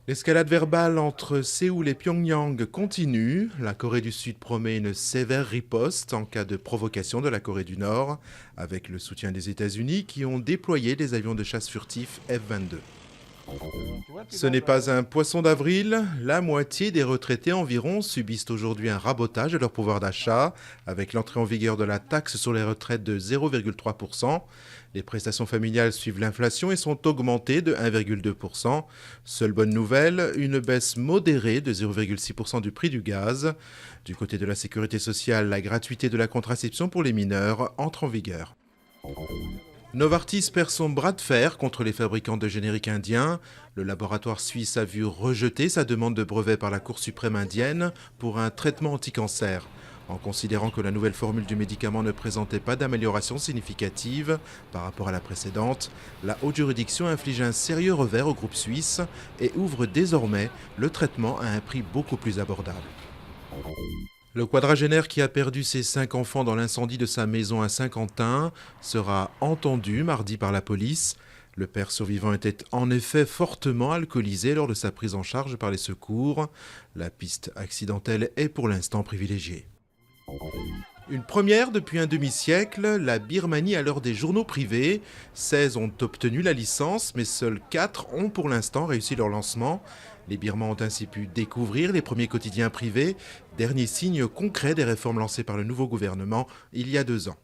L'escalade verbale entre Séoul et Pyongyang continue. La Corée du Sud promet une sévère riposte en cas de provocation de la Corée du Nord, avec le soutien des États-Unis qui ont déployé des avions de chasse furtifs F-22. Ce n'est pas un poisson d'avril. La moitié des retraités environ subissent aujourd'hui un rabotage de leur pouvoir d'achat, avec l'entrée en vigueur de la taxe sur les retraites de 0,3%. Les prestations familiales suivent l'inflation et sont augmentées de 1,2%. Seule bonne nouvelle, une baisse modérée de 0,6% du prix du gaz. Du côté de la sécurité sociale, la gratuité de la contraception pour les mineurs entre en vigueur. Novartis perd son bras de fer contre les fabricants de génériques indiens. Le laboratoire suisse a vu rejeter sa demande de brevet par la Cour suprême indienne pour un traitement anti-cancer. En considérant que la nouvelle formule du médicament ne présentait pas d'amélioration significative par rapport à la précédente, la haute juridiction inflige un sérieux revers au groupe suisse et ouvre désormais le traitement à un prix beaucoup plus abordable. Le quadragénaire qui a perdu ses 5 enfants dans l'incendie de sa maison à Saint-Quentin sera entendu mardi par la police. Le père survivant était en effet fortement alcoolisé lors de sa prise en charge par les secours. La piste accidentelle est pour l'instant privilégiée. Une première depuis un demi-siècle, la Birmanie a l'heure des journaux privés. 16 ont obtenu la licence, mais seuls 4 ont pour l'instant réussi leur lancement. Les Birmans ont ainsi pu découvrir les premiers quotidiens privés, dernier signe concret des réformes lancées par le nouveau gouvernement il y a 2 ans.